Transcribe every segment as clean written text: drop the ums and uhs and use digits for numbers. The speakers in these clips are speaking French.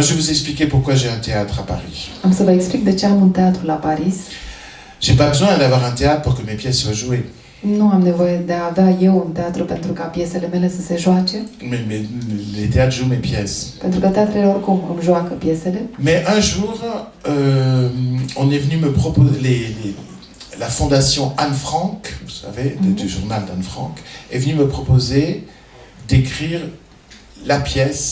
Moi, je vais vous expliquer pourquoi j'ai un théâtre à Paris. Am să vă explic de ce am un teatru la Paris. J'ai pas besoin d'avoir un théâtre pour que mes pièces soient jouées. Nu am nevoie de a avea eu un teatru pentru ca piesele mele să se joace, Mais les théâtres jouent mes pièces. pentru că teatrele oricum îmi joacă piesele. Mais un jour, on est venu me proposer, la fondation Anne Frank, vous savez, du journal d'Anne Frank, est venue me proposer d'écrire la pièce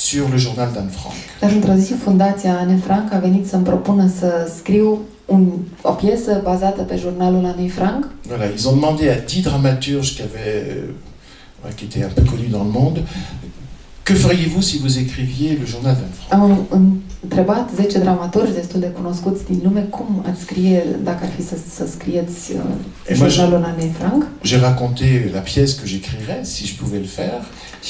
sur le journal d'Anne Frank. Dar într-o zi, Fundația Anne Frank a venit să-mi propună să scriu o piesă bazată pe jurnalul Anne Frank. Voilà, ils ont demandé à 10 dramaturges qui étaient un peu connus dans le monde, que feriez-vous si vous écriviez le journal d'Anne Frank? Am întrebat 10 dramaturgi destul de cunoscuți din lume cum ați scrie, dacă ar fi să scrieți jurnalul Anne Frank. J'ai raconté la pièce que j'écrirais si je pouvais le faire.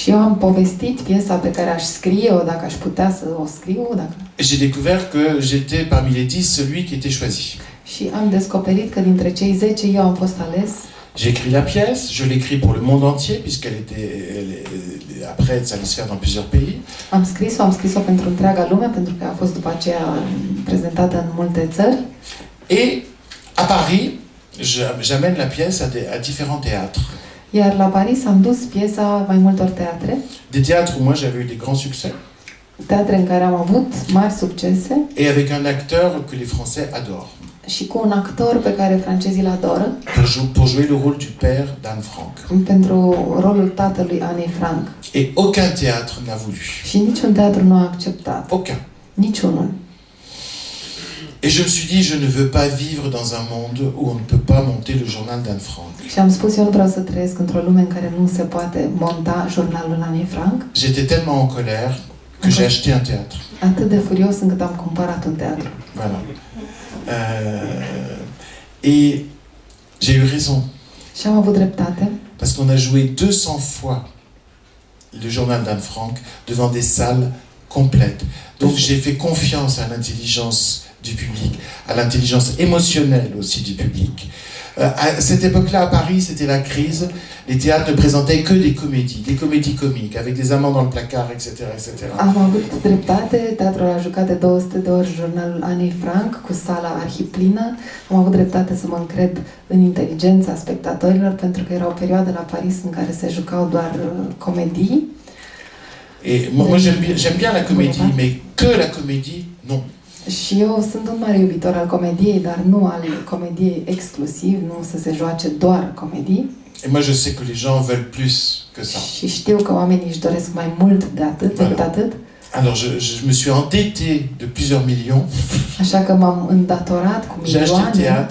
Și eu am povestit piesa pe care aș scrie-o dacă aș putea să o scriu. J'ai découvert que j'étais parmi les 10 celui qui était choisi. Și am descoperit că dintre cei 10 eu am fost ales. J'ai écrit la pièce, je l'ai écrit pour le monde entier, puisqu'elle était, après, ça allait se faire dans plusieurs pays. Am scris-o pentru întreaga lume, pentru că a fost după aceea prezentată în multe țări. Et à Paris, j'amène la pièce à différents théâtres. Iar la Paris am dus piesa mai multor teatre. Des théâtres où moi j'avais eu des grands succès. Teatre în care am avut mari succese. Et avec un acteur que les Français adorent. Și cu un actor pe care francezii îl adoră. Pour jouer le rôle du père d'Anne Frank. Pentru rolul tatălui Anne Frank. Et aucun théâtre n'a voulu. Și niciun teatru nu a acceptat. Aucun. Niciunul. Et je me suis dit, je ne veux pas vivre dans un monde où on ne peut pas monter le journal d'Anne Frank. Și am spus, eu nu vreau să trăiesc într-o lume în care nu se poate monta jurnalul Anne Frank. J'étais tellement en colère que j'ai acheté un théâtre. Atât de furios încât am cumpărat un teatru. Voilà. Et j'ai eu raison. Și am avut dreptate. Parce qu'on a joué 200 fois le journal d'Anne Frank devant des salles complètes. Donc j'ai fait confiance à l'intelligence du public, à l'intelligence émotionnelle aussi du public. À cette époque-là, à Paris, c'était la crise. Les théâtres ne présentaient que des comédies comiques, avec des amants dans le placard, etc., etc. Am avut dreptate, teatrul a jucat de 200 de ori jurnalul Anne Frank cu sala arhiplină. Am avut dreptate să mă încred în inteligența spectatorilor, pentru că era o perioadă la Paris în care se jucau doar comedii. Et moi j'aime bien la comédie, mais que la comédie, non. Și eu sunt un mare iubitor al comediei, dar nu al comediei exclusiv, nu să se joace doar comedii. Et moi je sais que les gens veulent plus que ça. Și știu că oamenii își doresc mai mult decât atât. Alors je me suis endetté de plusieurs millions. Așa că m-am îndatorat cu milioane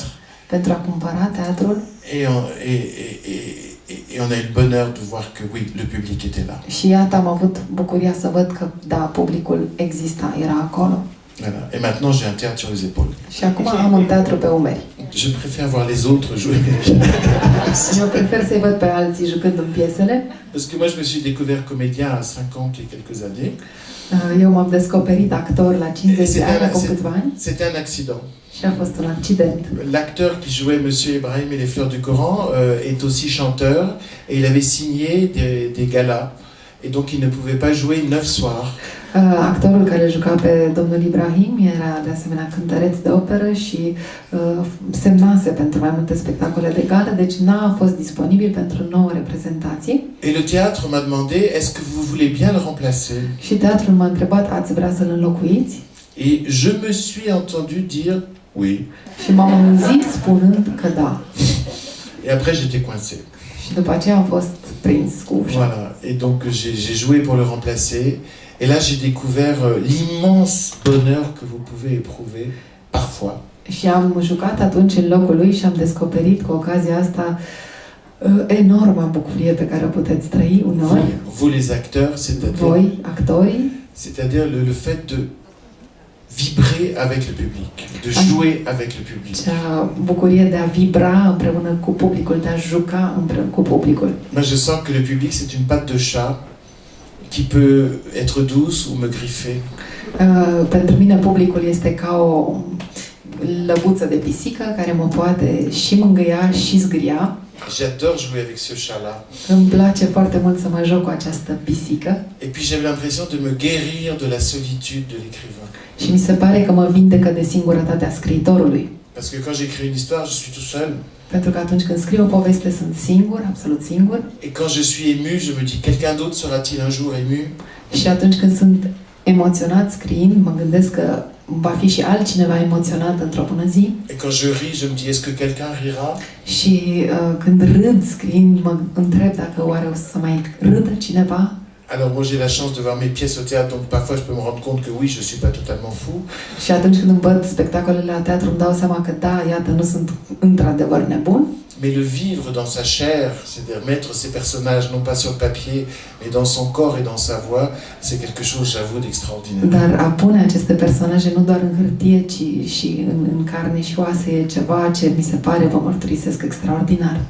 pentru a cumpăra teatrul. Et on a eu le bonheur de voir que oui, le public était là. Și iată, am avut bucuria să văd că da, publicul exista, era acolo. Voilà. Et maintenant j'ai un théâtre sur les épaules. Și acum am un teatru pe umeri. Je préfère voir les autres jouer mes pièces. Eu prefer să-i văd pe alții jucând în piesele. Parce que moi je me suis découvert comédien à 50 et quelques années. Eu m-am descoperit actor la 50 de ani, acum câțiva ani. C'était un accident. Și a fost un accident. L'acteur qui jouait Monsieur Ibrahim et les Fleurs du Coran est aussi chanteur et il avait signé des galas et donc il ne pouvait pas jouer 9 soirs. Actorul care juca pe domnul Ibrahim era de asemenea cântăreț de operă și semnase pentru mai multe spectacole de gală, deci n-a fost disponibil pentru 9 reprezentații. Et le théâtre m'a demandé, est-ce que vous voulez bien le remplacer? Și teatrul m-a întrebat, ați vrea să-l înlocuiți? Et je me suis entendu dire oui. Și m-am auzit spunând că da. Et après j'étais coincé. Și după aceea am fost prins cu ușa. Voilà. Et donc j'ai joué pour le remplacer. Et là, j'ai découvert l'immense bonheur que vous pouvez éprouver parfois. Și am jucat atunci în locul lui și am descoperit cu ocazia asta enorma bucurie pe care o puteți trăi uneori. Vous les acteurs, c'est-à-dire voi, actorii, c'est-à-dire le fait de vibrer avec le public, de jouer avec le public. Cea bucurie de a vibra împreună cu publicul, de a juca împreună cu publicul. Moi, je sens que le public, c'est une patte de chat qui peut être douce ou me griffer. Pentru mine publicul este ca o lăbuță de pisică care mă poate și mângâia și zgâria. J'adore jouer avec ce chat-là. Îmi place foarte mult să mă joc cu această pisică. Et puis j'avais l'impression de me guérir de la solitude de l'écrivain. Și mi se pare că mă vindecă de singurătatea scriitorului. Parce que quand j'écris une histoire, je suis tout seul. Pentru că atunci când scriu o poveste sunt singur, absolut singur. Et quand je suis ému, je me dis, quelqu'un d'autre sera-t-il un jour ému? Și atunci când sunt emoționat scriind, mă gândesc că va fi și altcineva emoționat într-o bună zi. Et quand je ris, je me dis, est-ce que quelqu'un rira? Și când râd scriind, mă întreb dacă oare o să mai râdă cineva. Alors moi j'ai la chance de voir mes pièces au théâtre, donc parfois je peux me rendre compte que oui, je suis pas totalement fou. Și atunci când îmi văd spectacolele la teatru, îmi dau seama că da, iată, nu sunt într-adevăr nebun. Mais le vivre dans sa chair, c'est-à-dire mettre ses personnages non pas sur le papier, mais dans son corps et dans sa voix, c'est quelque chose, j'avoue, d'extraordinaire. Dar a pune aceste personaje nu doar în hârtie, ci și în carne și oase e ceva ce mi se pare, vă mărturisesc, extraordinar.